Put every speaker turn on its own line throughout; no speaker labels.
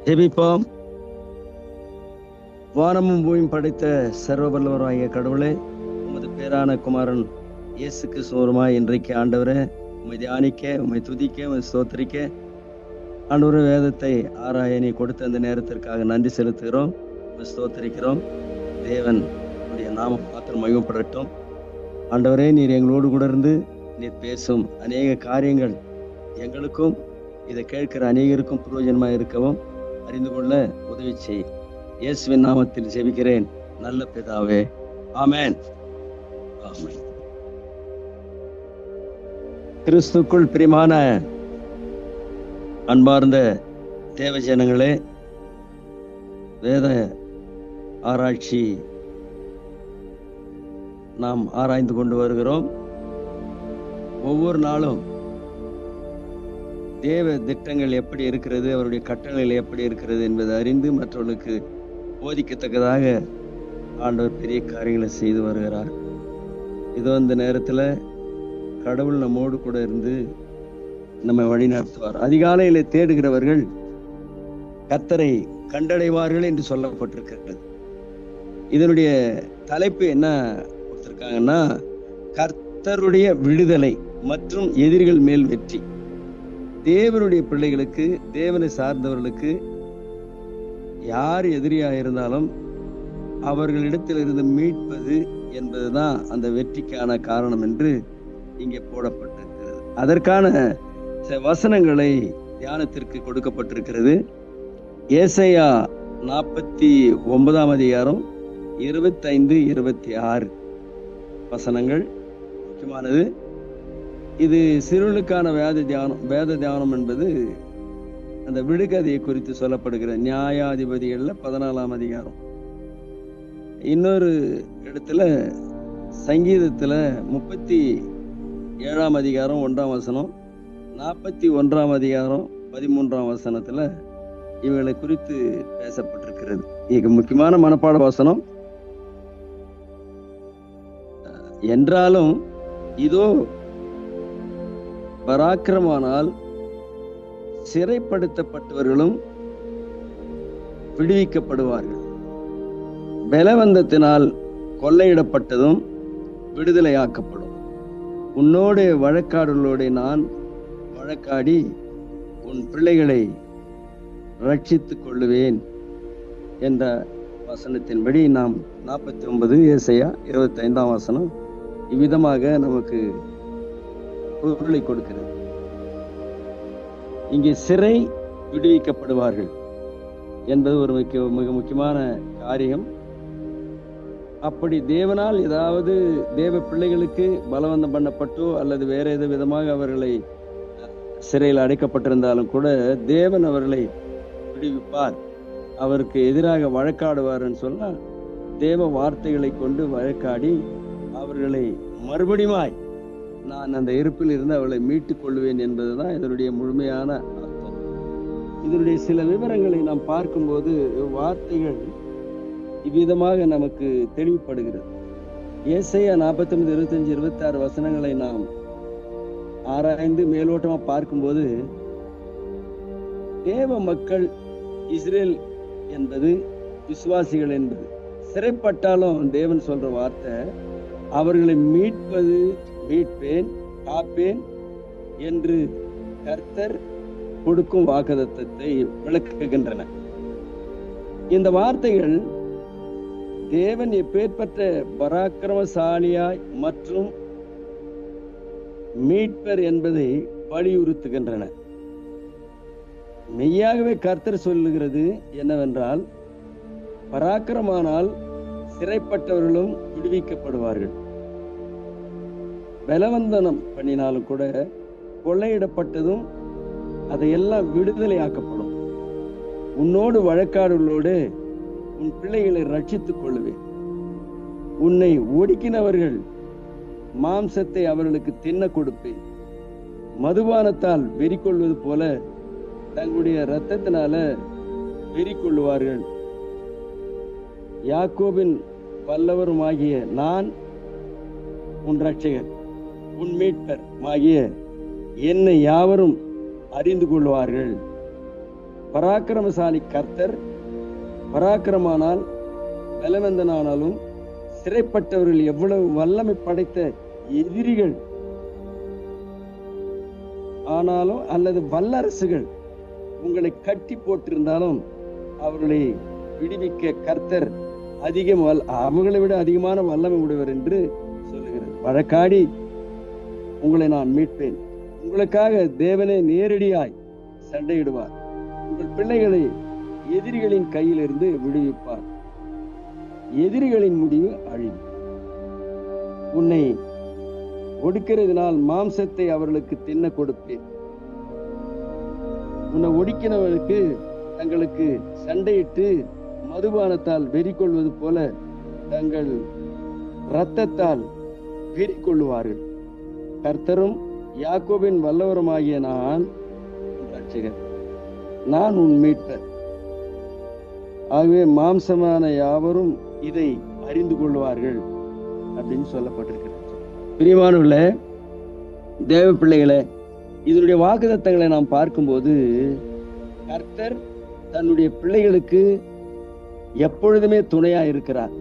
ஜெபிப்போம். வானமும் பூமியும் படைத்த சர்வ வல்லவராகிய கடவுளே, உமது பேரான குமாரன் இயேசு கிறிஸ்துவருமாய் இன்றைக்கு ஆண்டவரே உம்மை தியானிக்க, உம்மை துதிக்க, உம்மை ஸ்தோத்திரிக்க ஆண்டவரே வேதத்தை ஆராய நீ கொடுத்த அந்த நேரத்திற்காக நன்றி செலுத்துகிறோம், உம்மை ஸ்தோத்திரிக்கிறோம். தேவன் உடைய நாமம் மாத்திரம் மகிமைப்படட்டும். ஆண்டவரே, நீர் எங்களோடு கூட இருந்து நீர் பேசும் அநேக காரியங்கள் எங்களுக்கும் இதை கேட்கிற அநேகருக்கும் பிரயோஜனமாக இருக்கவும் அறிந்து கொள்ள உதவி செய். இயேசுவின் நாமத்தில் ஜெபிக்கிறேன் நல்ல பிதாவே, ஆமென். ஆமென். கிறிஸ்துக்குள் பிரியமான அன்பார்ந்த தேவ ஜனங்களே, வேத ஆராய்ச்சி நாம் ஆராய்ந்து கொண்டு வருகிறோம். ஒவ்வொரு நாளும் தேவ திட்டங்கள் எப்படி இருக்கிறது, அவருடைய கட்டளைகள் எப்படி இருக்கிறது என்பதை அறிந்து மற்றவர்களுக்கு போதிக்கத்தக்கதாக ஆண்டவர் பெரிய காரியங்களை செய்து வருகிறார். இதோ இந்த நேரத்தில் கடவுள் நம்மோடு கூட இருந்து நம்மை வழி நடத்துவார். அதிகாலையில தேடுகிறவர்கள் கர்த்தரை கண்டடைவார்கள் என்று சொல்லப்பட்டிருக்கிறது. இதனுடைய தலைப்பு என்ன கொடுத்திருக்காங்கன்னா, கர்த்தருடைய விடுதலை மற்றும் எதிரிகள் மேல் வெற்றி. தேவனுடைய பிள்ளைகளுக்கு, தேவனை சார்ந்தவர்களுக்கு யார் எதிரியாக இருந்தாலும் அவர்களிடத்தில் இருந்து மீட்பது என்பதுதான் அந்த வெற்றிக்கான காரணம் என்று இங்கே போடப்பட்டிருக்கிறது. அதற்கான வசனங்களை தியானத்திற்கு கொடுக்கப்பட்டிருக்கிறது. ஏசாயா 49 அதிகாரம் 25, 26 வசனங்கள் முக்கியமானது. இது சிறுவர்களுக்கான வேத தியானம் என்பது அந்த விடுகதையை குறித்து சொல்லப்படுகிற நியாயாதிபதிகள்ல 14 அதிகாரம். இன்னொரு இடத்துல சங்கீதத்துல 37 அதிகாரம் 1 வசனம், 41 அதிகாரம் 13 வசனத்துல இவர்களை குறித்து பேசப்பட்டிருக்கிறது. இது முக்கியமான மனப்பாட வசனம். என்றாலும் இதோ பராக்கிரமானால் சிறைப்படுத்தப்பட்டவர்களும் விடுவிக்கப்படுவார்கள், பலவந்தத்தினால் கொள்ளையிடப்பட்டதும் விடுதலையாக்கப்படும். உன்னோடு வழக்காடுகளோடு நான் வழக்காடி உன் பிள்ளைகளை ரட்சித்துக் கொள்ளுவேன் என்ற வசனத்தின்படி நாம் 49 ஏசாயா 25 வசனம் இவ்விதமாக நமக்கு பொருளை கொடுக்கிறது. இங்கே சிறை விடுவிக்கப்படுவார்கள் என்பது ஒரு மிக முக்கியமான காரியம். அப்படி தேவனால் ஏதாவது தேவ பிள்ளைகளுக்கு பலவந்தம் பண்ணப்பட்டோ அல்லது வேற ஏதோ விதமாக அவர்களை சிறையில் அடைக்கப்பட்டிருந்தாலும் கூட தேவன் அவர்களை விடுவிப்பார். அவருக்கு எதிராக வழக்காடுவார் சொன்னால் தேவ வார்த்தைகளை கொண்டு வழக்காடி அவர்களை மறுபடியுமாய் நான் அந்த இருப்பில் இருந்து அவளை மீட்டுக் கொள்வேன் என்பதுதான் இதனுடைய முழுமையான அர்த்தம். இதனுடைய சில விவரங்களை நாம் பார்க்கும்போது வார்த்தைகள் இவ்விதமாக நமக்கு தெளிவுபடுகிறது. ஏசாயா 49, 25, 26 வசனங்களை நாம் ஆராய்ந்து மேலோட்டமா பார்க்கும்போது தேவ மக்கள் இஸ்ரேல் என்பது விசுவாசிகள் என்பது சிறைப்பட்டாலும் தேவன் சொல்ற வார்த்தை, அவர்களை மீட்பேன், காப்பேன் என்று கர்த்தர் கொடுக்கும் வாக்குத்தத்தத்தை விளக்குகின்றன. இந்த வார்த்தைகள் தேவன் எப்பேற்பட்ட பராக்கிரமசாலியாய் மற்றும் மீட்பர் என்பதை வலியுறுத்துகின்றன. மெய்யாகவே கர்த்தர் சொல்லுகிறது என்னவென்றால், பராக்கிரமானால் சிறைப்பட்டவர்களும் விடுவிக்கப்படுவார்கள், பலவந்தனம் பண்ணினாலும் கூட கொள்ளையிடப்பட்டதும் அதையெல்லாம் விடுதலையாக்கப்படும். உன்னோடு வழக்காடுகளோடு உன் பிள்ளைகளை ரட்சித்துக் கொள்ளுவேன். உன்னை ஒடுக்கினவர்கள் மாம்சத்தை அவர்களுக்கு தின்ன கொடுப்பேன். மதுபானத்தால் வெறி கொள்வது போல தங்களுடைய இரத்தத்தினால வெறி கொள்ளுவார்கள். யாக்கோபின் வல்லவருமாகிய நான் உன் இரட்சகர், உன் மீட்பர் ஆகிய என்னை யாவரும் அறிந்து கொள்வார்கள். பராக்கிரமசாலி கர்த்தர், பராக்கிரமானால் பலவந்தனானாலும் சிறைப்பட்டவர்கள் எவ்வளவு வல்லமை படைத்த எதிரிகள் ஆனாலும் அல்லது வல்லரசுகள் உங்களை கட்டி போட்டிருந்தாலும் அவர்களை விடுவிக்க கர்த்தர் அவர்களை விட அதிகமான வல்லமை உடையவர் என்று சொல்லுகிறது. வழக்காடி உங்களை நான் மீட்பேன். உங்களுக்காக தேவனே நேரடியாய் சண்டையிடுவார். உங்கள் பிள்ளைகளை எதிரிகளின் கையிலிருந்து விடுவிப்பார். எதிரிகளின் முடிவு அழிவு. உன்னை ஒடுக்கிறதுனால் மாம்சத்தை அவர்களுக்கு தின்ன கொடுப்பேன். உன்னை ஒடுக்கினவர்களுக்கு தங்களுக்கு சண்டையிட்டு மதுபானத்தால் வெறி கொள்வது போல தங்கள் இரத்தத்தால் வெறி கொள்ளுவார்கள். கர்த்தரும் யாக்கோபின் வல்லவருமாகிய நான் ரட்சகர், நான் உன் மீட்பர். ஆகவே மாம்சமான யாவரும் இதை அறிந்து கொள்வார்கள் அப்படின்னு சொல்லப்பட்டிருக்கிறது. பிரியமானவர்களே, தேவ பிள்ளைகளே, இதனுடைய வாக்குத்தத்தங்களை நாம் பார்க்கும்போது கர்த்தர் தன்னுடைய பிள்ளைகளுக்கு எப்பொழுதுமே துணையா இருக்கிறார்.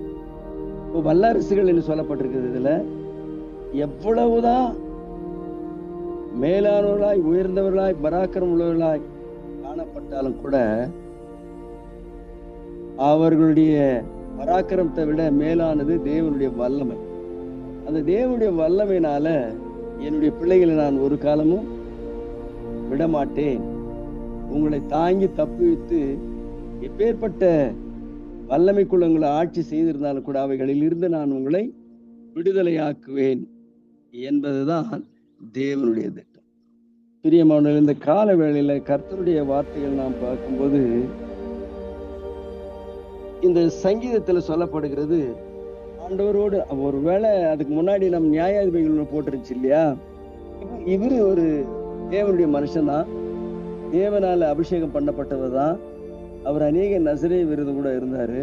இப்போ வல்லரசுகள் என்று சொல்லப்பட்டிருக்கிறது. இதுல எவ்வளவுதான் மேலானவர்களாய் உயர்ந்தவர்களாய் பராக்கிரம் உள்ளவர்களாய் காணப்பட்டாலும் கூட அவர்களுடைய பராக்கிரமத்தை விட மேலானது தேவனுடைய வல்லமை. அந்த தேவனுடைய வல்லமையினால என்னுடைய பிள்ளைகளை நான் ஒரு காலமும் விடமாட்டேன். உங்களை தாங்கி தப்புவித்து எப்பேற்பட்ட வல்லமைக்குள்ள உங்களை ஆட்சி செய்திருந்தாலும் கூட அவைகளில் இருந்து நான் உங்களை விடுதலையாக்குவேன் என்பதுதான் தேவனுடைய திட்டம். பிரியமானவர்களே, இந்த கால வேளையில கர்த்தருடைய வார்த்தைகள் நாம் பார்க்கும்போது இந்த சங்கீதத்துல சொல்லப்படுகிறது, ஆண்டவரோடு ஒருவேளை அதுக்கு முன்னாடி நம் நியாயாதிபதிகள் போட்டுருச்சு இல்லையா, இவரு ஒரு தேவனுடைய மனுஷன் தான், தேவனால அபிஷேகம் பண்ணப்பட்டவர் தான். அவர் அநேக நசரே விருது கூட இருந்தாரு.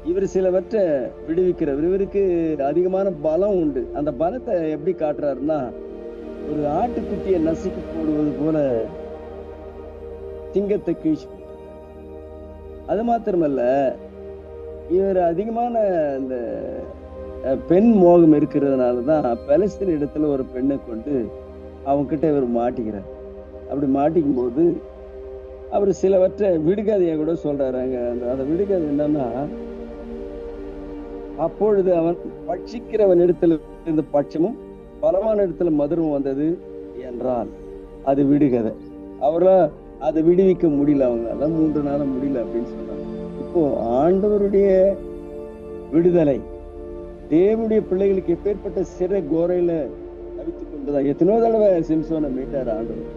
இவர் சிலவற்றை விடுவிக்கிறவர். இவருக்கு அதிகமான பலம் உண்டு. அந்த பலத்தை எப்படி காட்டுறாருன்னா, ஒரு ஆட்டுக்குட்டியை நசுக்கி போடுவது போல சிங்கத்தை கீழ்ச்சி. அது மாத்திரமல்ல, இவர் அதிகமான இந்த பெண் மோகம் இருக்கிறதுனாலதான் பலஸ்தீன் இடத்துல ஒரு பெண்ணை கொண்டு அவங்க கிட்ட இவர் மாட்டிக்கிறார். அப்படி மாட்டிக்கும் போது அவர் சிலவற்றை விடுகதையை கூட சொல்றாங்க. அந்த விடுகதை என்னன்னா, அப்பொழுது அவன் பட்சிக்கிறவன் இடத்துல இருந்த பட்சமும் பலமான இடத்துல மதுரம் வந்தது என்றால் அது விடுகதை. அவரால் அதை விடுவிக்க முடியல, அவங்க அதான் 3 நாளும் முடியல அப்படின்னு சொன்னாங்க. இப்போ ஆண்டவருடைய விடுதலை தேவனுடைய பிள்ளைகளுக்கு எப்பேற்பட்ட சிறை கோரையில தவித்துக் கொண்டுதான் எத்தனையோ தடவை சிம்சோனை மீட்டார் ஆண்டவர்.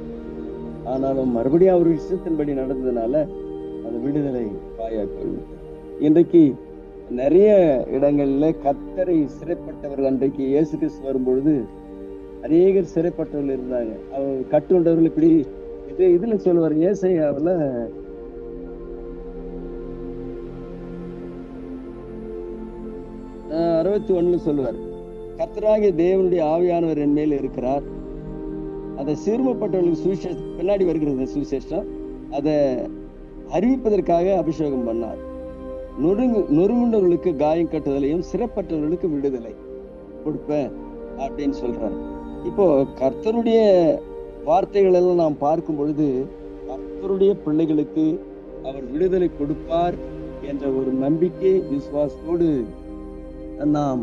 ஆனாலும் மறுபடியும் அவர் இஷ்டத்தின்படி நடந்ததுனால அந்த விடுதலை பாயாக்கொள்ள. இன்றைக்கு நிறைய இடங்கள்ல கர்த்தரை சிறைப்பட்டவர்கள், அன்றைக்கு இயேசு கிறிஸ்து வரும்பொழுது அநேகர் சிறைப்பட்டவர்கள் இருந்தாங்க. அவர் கட்டுண்டவர்கள் இப்படி இதுல சொல்லுவார். ஏசாயாவுல 61 சொல்லுவார், கர்த்தராகிய தேவனுடைய ஆவியானவர் என் மேல் இருக்கிறார். அதை சிறுமப்பட்டவர்களுக்கு சுவிசேஷம், பின்னாடி வருகிறது சுவிசேஷம், அதை அறிவிப்பதற்காக அபிஷேகம் பண்ணார். நொறுங்குண்டவர்களுக்கு காயம் கட்டுதலையும் சிறைப்பட்டவர்களுக்கு விடுதலை கொடுப்பேன் அப்படின்னு சொல்றாரு. இப்போ கர்த்தருடைய வார்த்தைகள் எல்லாம் நாம் பார்க்கும் பொழுது கர்த்தருடைய பிள்ளைகளுக்கு அவர் விடுதலை கொடுப்பார் என்ற ஒரு நம்பிக்கை விசுவாசத்தோடு நாம்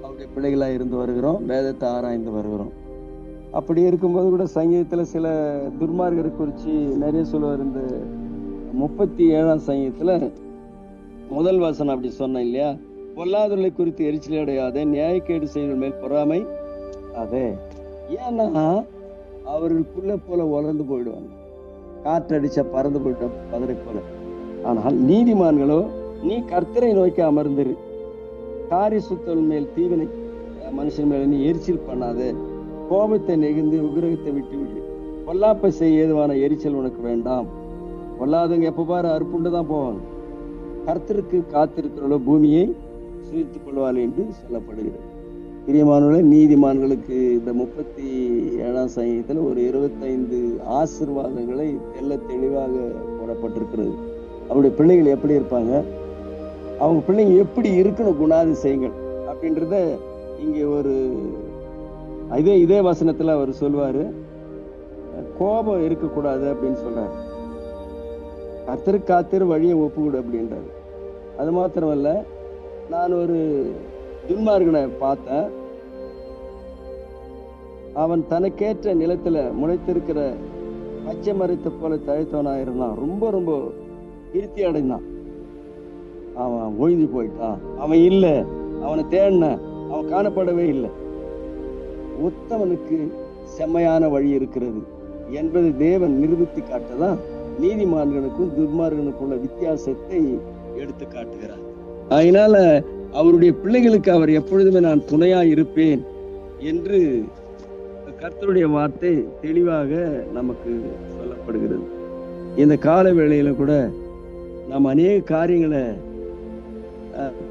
அவருடைய பிள்ளைகளா இருந்து வருகிறோம், வேதத்தை ஆராய்ந்து வருகிறோம். அப்படி இருக்கும்போது கூட சங்கீதத்துல சில துர்மார்கரை குறிச்சு நிறைய சொல்லுவார். இந்த 37ஆம் சங்கீதத்துல முதல் வசனம் அப்படி சொன்ன இல்லையா, பொல்லாதவர்களை குறித்து எரிச்சல் அடையாத, நியாயக்கேடு செய்வதன் மேல் பொறாமை அதே. ஏன்னா அவர்கள் புல்லை போல வளர்ந்து போயிடுவாங்க, காற்றடிச்சா பறந்து போயிட்டோம் பதரை போல. ஆனால் நீதிமான்களோ, நீ கர்த்தரை நோக்கி அமர்ந்திரு, காரி சுத்தல் மேல் தீவினை மனுஷன் மேல நீ எரிச்சல் பண்ணாத, கோபத்தை நெகிழ்ந்து உக்கிரகத்தை விட்டு விடு, பொல்லாப்பை செய்ய ஏதுவான எரிச்சல் உனக்கு வேண்டாம். பொல்லாதவங்க எப்ப பாரு அறுப்புண்டுதான் போவாங்க, கர்த்தருக்கு காத்திருக்கிறவளோ பூமியை சுழித்துக் கொள்வாள் என்று சொல்லப்படுகிறது. பிரியமானவர்களே, நீதிமான்களுக்கு இந்த 37ஆம் சங்கீதத்துல ஒரு 25 ஆசீர்வாதங்களை தெள்ள தெளிவாக போடப்பட்டிருக்கிறது. அவருடைய பிள்ளைகள் எப்படி இருப்பாங்க, அவங்க பிள்ளைங்க எப்படி இருக்கணும், குணாதிசயங்கள் அப்படின்றத இங்கே ஒரு இதே வசனத்துல அவர் சொல்வாரு, கோபம் இருக்கக்கூடாது அப்படின்னு சொல்றாரு. காத்திரு வழியை ஒப்புவிடு அப்படின்றாரு. அது மாத்திரமல்ல, நான் ஒரு துன்மார்கனை பார்த்தேன். அவன் தனக்கேற்ற நிலத்துல முளைத்திருக்கிற பச்சை மரத்தை போல தழைத்தவனாயிருந்தான். ரொம்ப ரொம்ப திருப்தி அடைந்தான். அவன் ஒழிஞ்சு போயிட்டான். அவன் இல்லை, அவனை தேடின, அவன் காணப்படவே இல்லை. உத்தமனுக்கு செம்மையான வழி இருக்கிறது என்பது தேவன் நிரூபித்து காட்டதான் நீதிமான்களுக்கும் துர்மார்கனுக்குள்ள வித்தியாசத்தை எடுத்து காட்டுகிறார். அதனால அவருடைய பிள்ளைகளுக்கு அவர் எப்பொழுதுமே நான் துணையா இருப்பேன் என்று கர்த்தருடைய வார்த்தை தெளிவாக நமக்கு சொல்லப்படுகிறது. இந்த கால வேளையில கூட நாம் அநேக காரியங்களை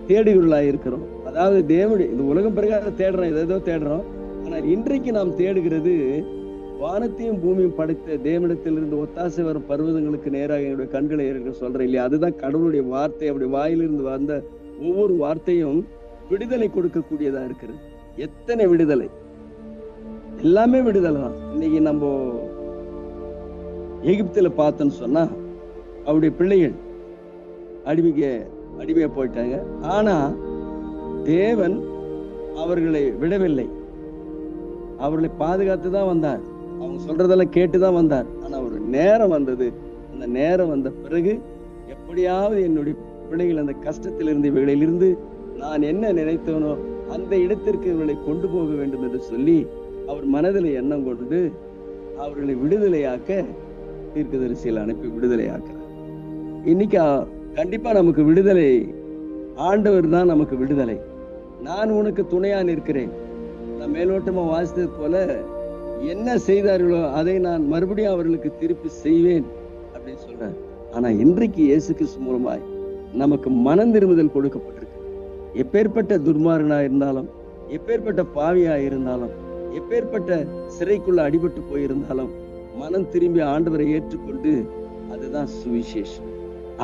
தேடுகிறவர்களாக இருக்கிறோம். அதாவது தேவனுடைய இந்த உலகம் பிரகாரம் தேடுறோம், ஏதோ தேடுறோம். ஆனால் இன்றைக்கு நாம் தேடுகிறது வானத்தையும் பூமியும் படைத்த தேவனிடத்திலிருந்து ஒத்தாசை வரும் பர்வதங்களுக்கு நேராக என்னுடைய கண்களை ஏற்க சொல்றேன் இல்லையா? அதுதான் கடவுளுடைய வார்த்தை. அப்படி வாயிலிருந்து வந்த ஒவ்வொரு வார்த்தையும் விடுதலை கொடுக்கக்கூடியதா இருக்கிறது. எத்தனை விடுதலை! எல்லாமே விடுதலை தான். இன்னைக்கு நம்ம எகிப்துல பார்த்தோன்னு சொன்னா அவருடைய பிள்ளைகள் அடிமையா போயிட்டாங்க. ஆனா தேவன் அவர்களை விடவில்லை. அவர்களை பாதுகாத்து தான் வந்தார். அவங்க சொல்றதெல்லாம் கேட்டுதான் வந்தார். ஆனா ஒரு நேரம் வந்தது. அந்த நேரம் வந்த பிறகு எப்படியாவது என்னுடைய பிள்ளைகள் அந்த கஷ்டத்திலிருந்து இவைகளிலிருந்து நான் என்ன நினைத்தவனோ அந்த இடத்திற்கு இவர்களை கொண்டு போக வேண்டும் என்று சொல்லி அவர் மனதில் எண்ணம் கொண்டு அவர்களை விடுதலையாக்க தீர்க்கதரிசியில் அனுப்பி விடுதலையாக்கிறார். இன்னைக்கு கண்டிப்பா நமக்கு விடுதலை, ஆண்டவர் தான் நமக்கு விடுதலை. நான் உனக்கு துணையா நிற்கிறேன். நான் மேலோட்டமா வாசித்தது போல என்ன செய்தார்களோ அதை நான் மறுபடியும் அவர்களுக்கு திருப்பி செய்வேன் அப்படின்னு சொல்றார். ஆனா இன்றைக்கு இயேசு கிறிஸ்து மூலமாய் நமக்கு மனம் திரும்புதல் கொடுக்கப்பட்டிருக்கு. எப்பேற்பட்ட துர்மார்கனா இருந்தாலும், எப்பேற்பட்ட பாவியா இருந்தாலும், எப்பேற்பட்ட சிறைக்குள்ள அடிபட்டு போயிருந்தாலும் மனம் திரும்பி ஆண்டவரை ஏற்றுக்கொண்டு அதுதான் சுவிசேஷம்.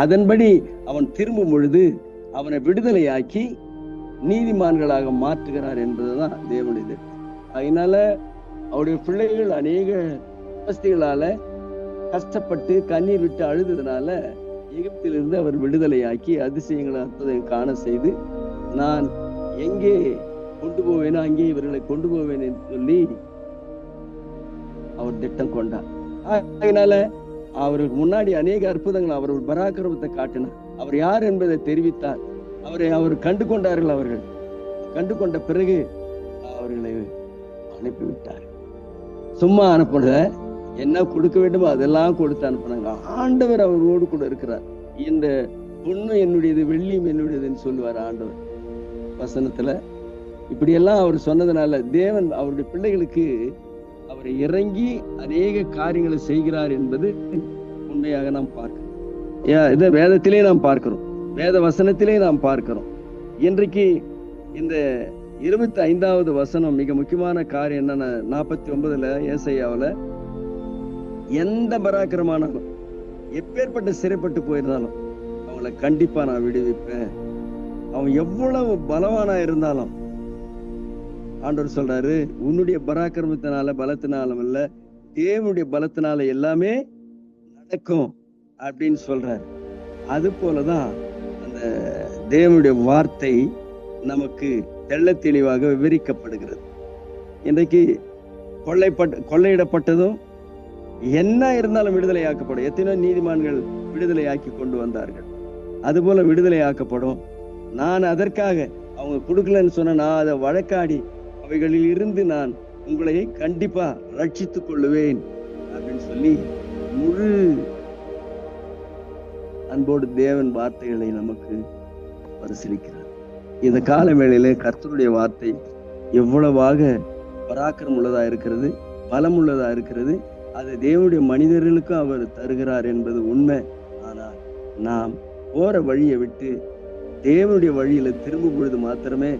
அதன்படி அவன் திரும்பும் பொழுது அவனை விடுதலையாக்கி நீதிமான்களாக மாற்றுகிறார் என்பதுதான் தேவனுடைய திட்டம். அதனால அவருடைய பிள்ளைகள் அநேக வசதிகளால கஷ்டப்பட்டு கண்ணீர் விட்டு அழுததுனால எகிப்திலிருந்து அவர் விடுதலையாக்கி அதிசயங்களை அற்புதங்களை காண செய்து நான் எங்கே கொண்டு போவேனோ அங்கே இவர்களை கொண்டு போவேன் என்று சொல்லி அவர் திட்டம் கொண்டார். அதனால அவருக்கு முன்னாடி அநேக அற்புதங்கள் அவர் பராக்கிரமத்தை காட்டினார். அவர் யார் என்பதை தெரிவித்தார். அவர் கண்டு கொண்டார்கள். அவர்கள் கண்டு கொண்ட பிறகு அவர்களை அனுப்பிவிட்டார். சும்மா அனுப்புற, என்ன கொடுக்க வேண்டுமோ அதெல்லாம் கொடுத்து அனுப்புனாங்க. ஆண்டவர் அவரோடு கூட இருக்கிறார். இந்த பொண்ணு என்னுடையது, வெள்ளியும் என்னுடையதுன்னு சொல்லுவார் ஆண்டவர் வசனத்துல. இப்படி எல்லாம் அவர் சொன்னதுனால தேவன் அவருடைய பிள்ளைகளுக்கு அவர் இறங்கி அநேக காரியங்களை செய்கிறார் என்பது உண்மையாக நாம் பார்க்கிறோம். இதை வேதத்திலே நாம் பார்க்கிறோம், வேத வசனத்திலே நாம் பார்க்கிறோம். இன்றைக்கு இந்த 25வது வசனம் மிக முக்கியமான காரியம் என்னன்னா, 49ல ஏசாயாவுல எந்த பராக்கிரமானாலும் எப்பேற்பட்ட சிறைப்பட்டு போயிருந்தாலும் அவங்களை கண்டிப்பா நான் விடுவிப்பேன். அவன் எவ்வளவு பலவானா இருந்தாலும் ஆண்டவர் சொல்றாரு, உன்னுடைய பராக்கிரமத்தினால பலத்தினாலும் இல்ல, தேவனுடைய பலத்தினால எல்லாமே நடக்கும் அப்படின்னு சொல்றாரு. அது போலதான் அந்த தேவனுடைய வார்த்தை நமக்கு தெள்ள தெளிவாக விவரிக்கப்படுகிறது. இன்றைக்கு கொள்ளையிடப்பட்டதும் என்ன இருந்தாலும் விடுதலையாக்கப்படும். எத்தனையோ நீதிமான்கள் விடுதலையாக்கி கொண்டு வந்தார்கள். அதுபோல விடுதலையாக்கப்படும். நான் அதற்காக அவங்க கொடுக்கலன்னு சொன்ன நான் அதை வழக்காடி அவைகளில் இருந்து நான் உங்களை கண்டிப்பா ரட்சித்துக் கொள்ளுவேன் அப்படின்னு சொல்லி முழு அன்போடு தேவன் வார்த்தைகளை நமக்கு பரிசீலிக்கிறார். இந்த கால வேளையில கர்த்தருடைய வார்த்தை எவ்வளவாக பராக்கிரம் உள்ளதா இருக்கிறது, பலம் உள்ளதா இருக்கிறது. அது தேவனுடைய மனிதர்களுக்கும் அவர் தருகிறார் என்பது உண்மை. ஆனால் நாம் போற வழியை விட்டு தேவனுடைய வழியில திரும்பும் பொழுது மாத்திரமே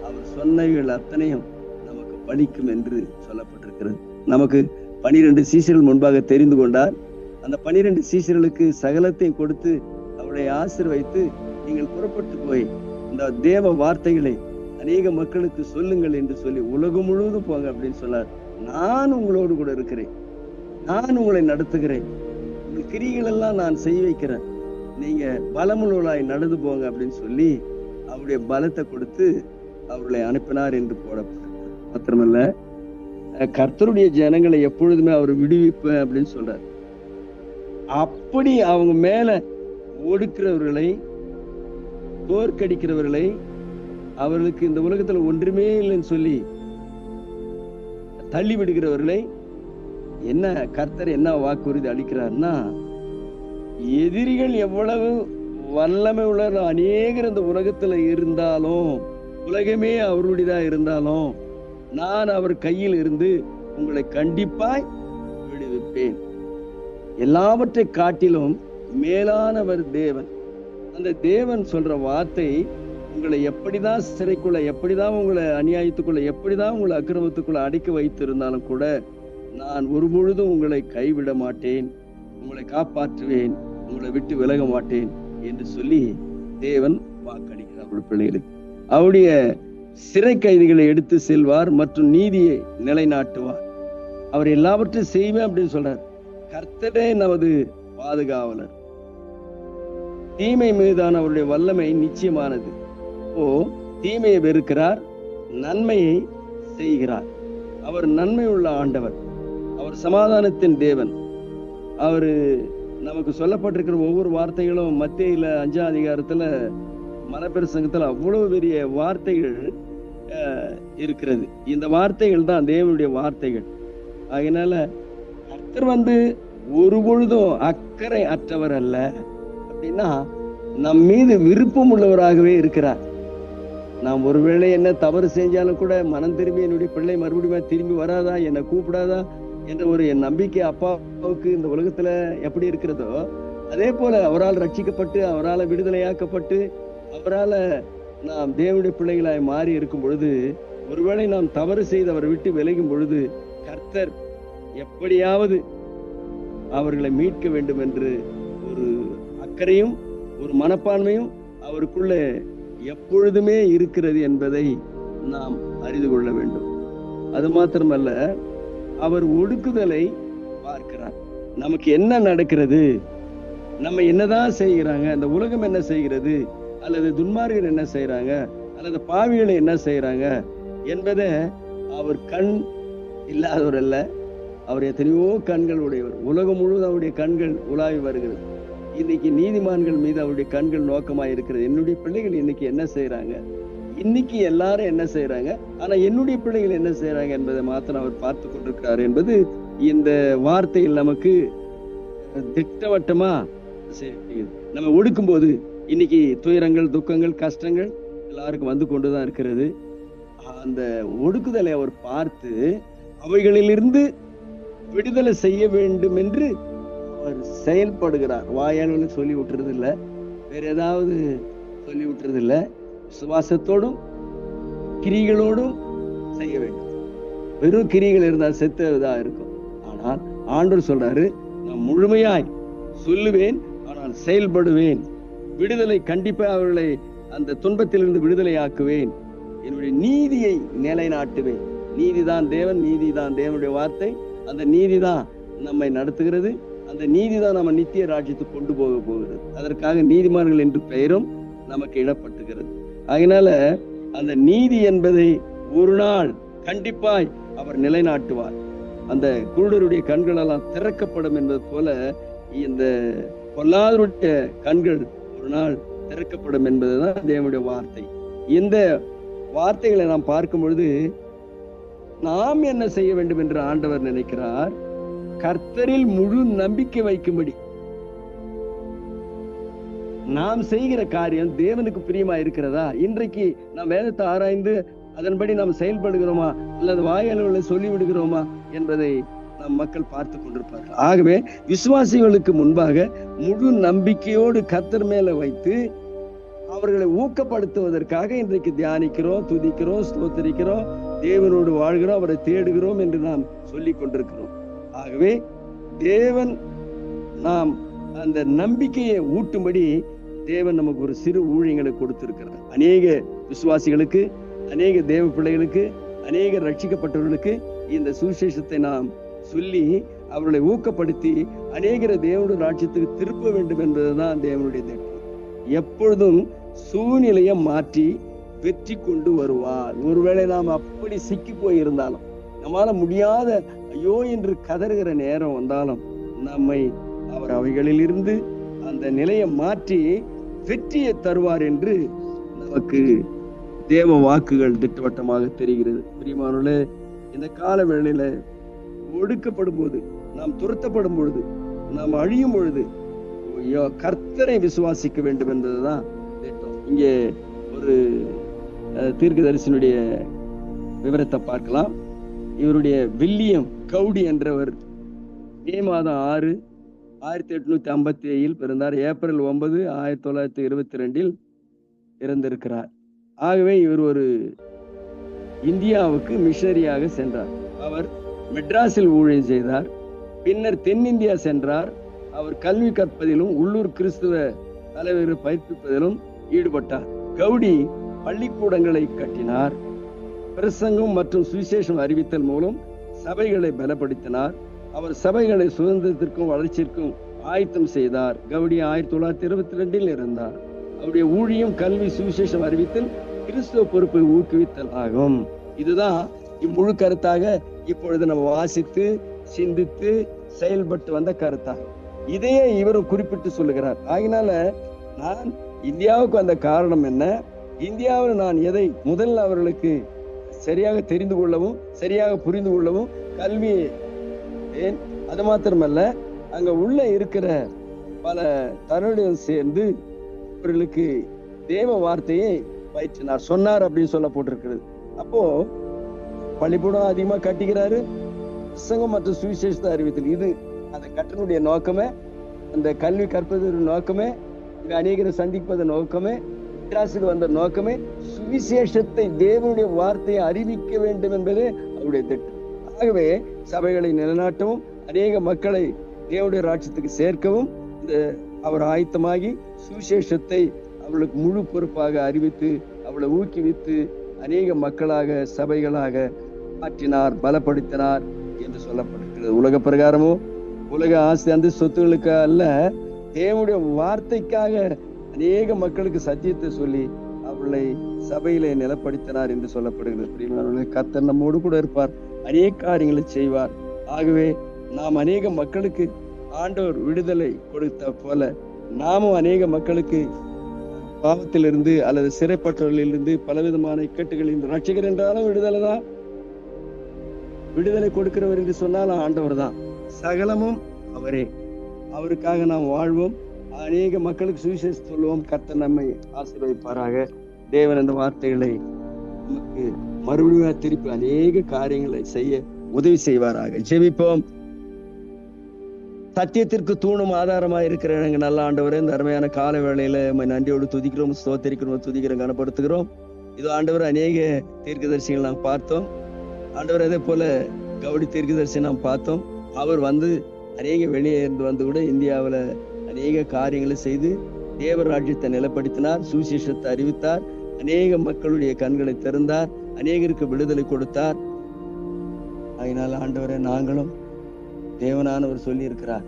அவர் சொன்னவைகள் அத்தனையும் நமக்கு பலிக்கும் என்று சொல்லப்பட்டிருக்கிறது. நமக்கு 12 சீஷர்கள் முன்பாக தெரிந்து கொண்டார். அந்த 12 சீஷர்களுக்கு சகலத்தையும் கொடுத்து அவளை ஆசீர்வதித்து, நீங்கள் புறப்பட்டு போய் இந்த தேவ வார்த்தைகளை அநேக மக்களுக்கு சொல்லுங்கள் என்று சொல்லி உலகம் முழுவதும் போங்க அப்படின்னு சொன்னார். நான் உங்களோடு கூட இருக்கிறேன், நான் உங்களை நடத்துகிறேன், உங்கள் கிரிகள் எல்லாம் நான் செய்ய வைக்கிறேன், நீங்க பலமுள்ளவர்களாய் நடந்து போங்க அப்படின்னு சொல்லி அவருடைய பலத்தை கொடுத்து அவர்களை அனுப்பினார் என்று போடப்பட்டிருக்கிறது. மாத்திரமல்ல, கர்த்தருடைய ஜனங்களை எப்பொழுதுமே அவர் விடுவிப்பேன் அப்படின்னு சொல்றார். அப்படி அவங்க மேல ஒடுக்கிறவர்களை, தோற்கடிக்கிறவர்களை, அவர்களுக்கு இந்த உலகத்துல ஒன்றுமே இல்லைன்னு சொல்லி தள்ளி விடுகிறவர்களை என்ன கர்த்தர் என்ன வாக்குறுதி அளிக்கிறார்னா, எதிரிகள் எவ்வளவு வல்லமை உள்ள அநேகர் இந்த உலகத்துல இருந்தாலும், உலகமே அவருடையதா இருந்தாலும், நான் அவர் கையில் இருந்து உங்களை கண்டிப்பாய் விடுவிப்பேன். எல்லாவற்றை காட்டிலும் மேலானவர் தேவன். அந்த தேவன் சொல்ற வார்த்தை உங்களை எப்படிதான் சிறைக்குள்ள, எப்படிதான் உங்களை அநியாயத்துக்குள்ள, எப்படிதான் உங்களை அக்கிரமத்துக்குள்ள அடைக்க வைத்திருந்தாலும் கூட நான் ஒரு பொழுதும் உங்களை கைவிட மாட்டேன், உங்களை காப்பாற்றுவேன், உங்களை விட்டு விலக மாட்டேன் என்று சொல்லி தேவன் வாக்களிக்கிறார் அவருடைய பிள்ளைகளுக்கு. அவருடைய சிறை கைதிகளை எடுத்து செல்வார் மற்றும் நீதியை நிலைநாட்டுவார். அவர் எல்லாவற்றையும் செய்வேன் அப்படின்னு சொல்றார். கர்த்தரே நமது பாதுகாவலர். தீமை மீதான அவருடைய வல்லமை நிச்சயமானது. தீமையை வெறுக்கிறார், நன்மையை செய்கிறார். அவர் நன்மை உள்ள ஆண்டவர், அவர் சமாதானத்தின் தேவன். அவரு நமக்கு சொல்லப்பட்டிருக்கிற ஒவ்வொரு வார்த்தைகளும் மத்தேயுல 5ஆம் அதிகாரத்துல மனப்பிரசங்கத்துல அவ்வளவு பெரிய வார்த்தைகள் இருக்கிறது. இந்த வார்த்தைகள் தான் தேவனுடைய வார்த்தைகள். அதனால கர்த்தர் ஒரு பொழுதும் அக்கறை அற்றவர் அல்ல. அப்படின்னா நம் மீது விருப்பம் உள்ளவராகவே இருக்கிறார். நாம் ஒருவேளை என்ன தவறு செஞ்சாலும் கூட மனம் திரும்பி என்னுடைய பிள்ளை மறுபடியும் திரும்பி வராதா, என்னை கூப்பிடாதா என்ற ஒரு என் நம்பிக்கை அப்பாவுக்கு இந்த உலகத்துல எப்படி இருக்கிறதோ, அதே போல அவரால் ரட்சிக்கப்பட்டு, அவரால் விடுதலையாக்கப்பட்டு, அவரால் நாம் தேவனுடைய பிள்ளைகளாய் மாறி இருக்கும் பொழுது, ஒருவேளை நாம் தவறு செய்து அவரை விட்டு விலகும் பொழுது கர்த்தர் எப்படியாவது அவர்களை மீட்க வேண்டும் என்று ஒரு அக்கறையும் ஒரு மனப்பான்மையும் அவருக்குள்ள எப்பொழுதுமே இருக்கிறது என்பதை நாம் அறிந்து கொள்ள வேண்டும். அது மாத்திரமல்ல, அவர் ஒடுக்குதலை பார்க்கிறார். நமக்கு என்ன நடக்கிறது, நம்ம என்னதான் செய்கிறாங்க, இந்த உலகம் என்ன செய்கிறது, அல்லது துன்மார்கர் என்ன செய்யறாங்க, அல்லது பாவிகளை என்ன செய்யறாங்க என்பதை அவர் கண் இல்லாதவர் அல்ல. அவர் எத்தனையோ கண்கள் உடையவர். உலகம் முழுவதும் அவருடைய கண்கள் உலாவி வருகிறது. இன்னைக்கு நீதிமான்கள் மீது அவருடைய கண்கள் நோக்கமாக இருக்கிறது. என்னுடைய பிள்ளைகள் இன்னைக்கு என்ன செய்யறாங்க, இன்னைக்கு எல்லாரும் என்ன செய்யறாங்க, ஆனா என்னுடைய பிள்ளைகள் என்ன செய்யறாங்க என்பதை மாத்திரம் அவர் பார்த்து கொண்டிருக்கிறார் என்பது இந்த வார்த்தையில் நமக்கு திட்டவட்டமா செய்யுது. நம்ம ஒடுக்கும் போது இன்னைக்கு துயரங்கள், துக்கங்கள், கஷ்டங்கள் எல்லாருக்கும் வந்து கொண்டுதான் இருக்கிறது. அந்த ஒடுக்குதலை அவர் பார்த்து அவைகளிலிருந்து விடுதலை செய்ய வேண்டும் என்று அவர் செயல்படுகிறார். வாயால் சொல்லி விட்டுறது இல்லை, வேற ஏதாவது சொல்லி விட்டுறது இல்லை. விசுவாசத்தோடும் கிரிகளோடும் செய்ய வேண்டும். வெறும் கிரிகள் இருந்தால் செத்ததா இருக்கும். ஆனால் ஆண்டவர் சொல்றாரு, நான் முழுமையாய் சொல்லுவேன், ஆனால் செயல்படுவேன். விடுதலை கண்டிப்பா அவர்களை அந்த துன்பத்திலிருந்து விடுதலை ஆக்குவேன். என்னுடைய நீதியை நிலைநாட்டுவேன். நீதிதான் தேவன், நீதிதான் தேவனுடைய வார்த்தை. அந்த நீதிதான் நம்மை நடத்துகிறது. அந்த நீதிதான் நம்ம நித்திய ராஜ்யத்துக்கு கொண்டு போகிறது. அதற்காக நீதிமான்கள் என்று பெயரும் நமக்கு இடப்பட்டுகிறது. அதனால அந்த நீதி என்பதை ஒரு நாள் கண்டிப்பாய் அவர் நிலைநாட்டுவார். அந்த குருடருடைய கண்கள் எல்லாம் திறக்கப்படும் என்பது போல இந்த பொல்லாதவருடைய கண்கள் ஒரு நாள் திறக்கப்படும் என்பதுதான் தேவனுடைய வார்த்தை. இந்த வார்த்தைகளை நாம் பார்க்கும் பொழுது நாம் என்ன செய்ய வேண்டும் என்று ஆண்டவர் நினைக்கிறார். கர்த்தரில் முழு நம்பிக்கை வைக்கும்படி நாம் செய்கிற காரியம் தேவனுக்கு பிரியமா இருக்கிறதா? இன்றைக்கு நாம் வேதத்தை ஆராய்ந்து அதன்படி நாம் செயல்படுகிறோமா அல்லது வாயாளர்களை சொல்லிவிடுகிறோமா என்பதை நம் மக்கள் பார்த்து கொண்டிருப்பார்கள். ஆகவே விசுவாசிகளுக்கு முன்பாக முழு நம்பிக்கையோடு கர்த்தர் மேல வைத்து அவர்களை ஊக்கப்படுத்துவதற்காக இன்றைக்கு தியானிக்கிறோம், துதிக்கிறோம், ஸ்தோத்திரிக்கிறோம், தேவனோடு வாழ்கிறோம், அவரை தேடுகிறோம் என்று நாம் சொல்லிக் கொண்டிருக்கிறோம். ஆகவே தேவன் நாம் அந்த நம்பிக்கையை ஊட்டும்படி தேவன் நமக்கு ஒரு சிறு ஊழியங்களை கொடுத்திருக்கிறார். அநேக விசுவாசிகளுக்கு, அநேக தேவ பிள்ளைகளுக்கு, அநேக ரட்சிக்கப்பட்டவர்களுக்கு இந்த சுவிசேஷத்தை நாம் சொல்லி அவர்களை ஊக்கப்படுத்தி அநேகரை தேவனுடைய ராஜ்யத்துக்கு திருப்ப வேண்டும் என்பதுதான் தேவனுடைய திட்டம். எப்பொழுதும் சூழ்நிலையை மாற்றி வெற்றி கொண்டு வருவார். ஒருவேளை நாம் அப்படி சிக்கி போயிருந்தாலும், நம்மால முடியாத ஐயோ என்று கதறுகிற நேரம் வந்தாலும், நம்மை அவர் அவைகளில் இருந்து அந்த நிலையை மாற்றி வெற்றியை தருவார் என்று நமக்கு தேவ வாக்குகள் திட்டவட்டமாக தெரிகிறது. பிரியமானவர்களே, இந்த கால வேளையில ஒடுக்கப்படும் போது, நாம் துரத்தப்படும் பொழுது, நாம் அழியும் பொழுது கர்த்தரை விசுவாசிக்க வேண்டும் என்பதுதான் திட்டம். இங்கே ஒரு தீர்க்கதரிசனுடைய விவரத்தை பார்க்கலாம். இவருடைய வில்லியம் கவுடி என்றவர் மே மாதம் 6, 1857 பிறந்தார். ஏப்ரல் 9, 1922 இறந்திருக்கிறார். ஆகவே இவர் ஒரு இந்தியாவுக்கு மிஷனரியாக சென்றார். அவர் மெட்ராஸில் ஊழியம் செய்தார். பின்னர் தென்னிந்தியா சென்றார். அவர் கல்வி கற்பதிலும் உள்ளூர் கிறிஸ்துவ தலைவர்களை பயிற்சிப்பதிலும் ஈடுபட்டார். கவுடி பள்ளிக்கூடங்களை கட்டினார். பிரசங்கம் மற்றும் சுவிசேஷம் அறிவித்தல் மூலம் சபைகளை பலப்படுத்தினார். அவர் சபைகளை சுதந்திரத்திற்கும் வளர்ச்சிக்கும் ஆயத்தம் செய்தார். கவுடி 1922 இருந்தார். அவருடைய ஊழியம் கல்வி, சுவிசேஷம் அறிவித்தல், கிறிஸ்துவ பொறுப்பை ஊக்குவித்தல் ஆகும். இதுதான் இம்முழு கருத்தாக இப்பொழுது நம்ம வாசித்து சிந்தித்து செயல்பட்டு வந்த கருத்தாகும். இதையே இவரும் குறிப்பிட்டு சொல்லுகிறார். ஆகினால நான் இந்தியாவுக்கு வந்த காரணம் என்ன, இந்தியாவில் நான் எதை முதல்ல அவர்களுக்கு சரியாக தெரிந்து கொள்ளவும் சரியாக புரிந்து கொள்ளவும் கல்வியை, அது மாத்திரமல்ல அங்க உள்ள இருக்கிற பல தன்னுடன் சேர்ந்து அவர்களுக்கு தேவ வார்த்தையை பயிற்றினார், சொன்னார் அப்படின்னு சொல்ல போட்டிருக்கிறது. அப்போ பள்ளிக்கூடம் அதிகமா கட்டிக்கிறாரு. பிரசங்கம் மற்றும் சுவிசேஷத்தை அறிவித்தல், இது அந்த கட்டணுடைய நோக்கமே, அந்த கல்வி கற்பது நோக்கமே, அநேகரை சந்திப்பது நோக்கமே, மெட்ராஸுக்கு வந்த நோக்கமே சுவிசேஷத்தை, தேவனுடைய வார்த்தையை அறிவிக்க வேண்டும் என்பதே அவருடைய திட்டம். ஆகவே சபைகளை நிலைநாட்டவும் அநேக மக்களை தேவனுடைய ராஜ்யத்துக்கு சேர்க்கவும் அவர் ஆயத்தமாகி சுவிசேஷத்தை அவளுக்கு முழு பொறுப்பாக அறிவித்து அவளை ஊக்குவித்து அநேக மக்களாக சபைகளாக மாற்றினார், பலப்படுத்தினார் என்று சொல்லப்பட்டிருக்கிறது. உலக பிரகாரமோ உலக ஆசை அந்த சொத்துக்களுக்கு அல்ல, தேவனுடைய வார்த்தைக்காக அநேக மக்களுக்கு சத்தியத்தை சொல்லி அவளை சபையிலே நிலப்படுத்தினார் என்று சொல்லப்படுகிறது. பிரியமானவர்களே, கர்த்தர் நம்மோடு கூட இருப்பார், அநேக காரியங்களை செய்வார். ஆகவே நாம் அநேக மக்களுக்கு ஆண்டவர் விடுதலை கொடுத்த போல நாமும் அநேக மக்களுக்கு பாவத்திலிருந்து அல்லது சிறைப்பட்டவர்களிலிருந்து பலவிதமான இக்கட்டுகளில் ரட்சிகர் என்றாலும் விடுதலை தான், விடுதலை கொடுக்கிறவர் என்று சொன்னாலும் ஆண்டவர் தான். சகலமும் அவரே. அவருக்காக நாம் வாழ்வோம், அநேக மக்களுக்கு சுவிசேஷம் சொல்லுவோம். கர்த்தர் நம்மை ஆசீர்வதிப்பாராக. தேவன் அந்த வார்த்தைகளை நமக்கு மறுபடியும் திருப்பி அநேக காரியங்களை செய்ய உதவி செய்வாராக. ஜெபிப்போம். சத்தியத்திற்கு தூணும் ஆதாரமாக இருக்கிற எங்க நல்ல ஆண்டவரே, இந்த அருமையான கால வேளையில நன்றியோடு துதிக்கிறோம், ஸ்தோத்திரிக்கிறோம், துதிக்கிறோம், கனப்படுத்துகிறோம். இது ஆண்டவர் அநேக தீர்க்கதரிசிகள் நாம் பார்த்தோம். ஆண்டவர் அதே போல கவுடி தீர்க்கதரிசி நாம் பார்த்தோம். அவர் அநேக வெளியே இருந்து கூட இந்தியாவில அநேக காரியங்களை செய்து தேவ ராஜ்யத்தை நிலைப்படுத்தினார், சுவிசேஷத்தை அறிவித்தார், அநேக மக்களுடைய கண்களை திறந்தார், அநேகருக்கு விடுதலை கொடுத்தார். அதனால ஆண்டவரை நாங்களும் தேவனானவர் சொல்லி இருக்கிறார்,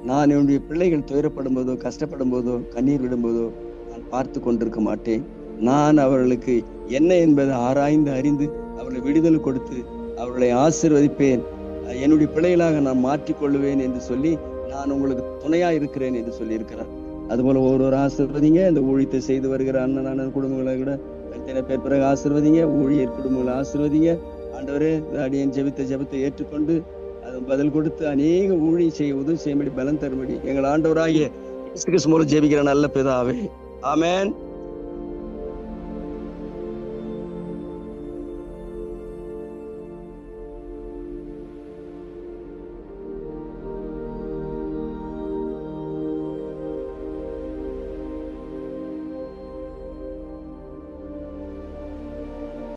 நான் என்னுடைய பிள்ளைகள் துயரப்படும் போதோ கஷ்டப்படும் போதோ கண்ணீர் விடும்போதோ நான் பார்த்து கொண்டிருக்க மாட்டேன். நான் அவர்களுக்கு என்ன என்பதை ஆராய்ந்து அறிந்து அவர்களை விடுதலை கொடுத்து அவர்களை ஆசீர்வதிப்பேன், என்னுடைய பிள்ளைகளாக நான் மாற்றிக்கொள்ளுவேன் என்று சொல்லி நான் உங்களுக்கு துணையா இருக்கிறேன் என்று சொல்லி இருக்கிறார். அதுபோல ஒவ்வொரு ஆசீர்வதிங்க. இந்த ஊழியத்தை செய்து வருகிற அண்ணன் குடும்பங்களை கூட எத்தனை பேர் பிறகு ஆசீர்வதிங்க. ஊழியர் குடும்பங்களை ஆசீர்வதிங்க. ஆண்டவரே, அடியேன் ஜெபத்தை ஏற்றுக்கொண்டு அது பதில் கொடுத்து அநேக ஊழியம் செய்ய உதவி செய்யும்படி பலன் தரும்படி எங்கள் ஆண்டவராகிய இயேசு கிறிஸ்து மூலம் ஜெபிக்கிற நல்ல பிதாவே, ஆமென்.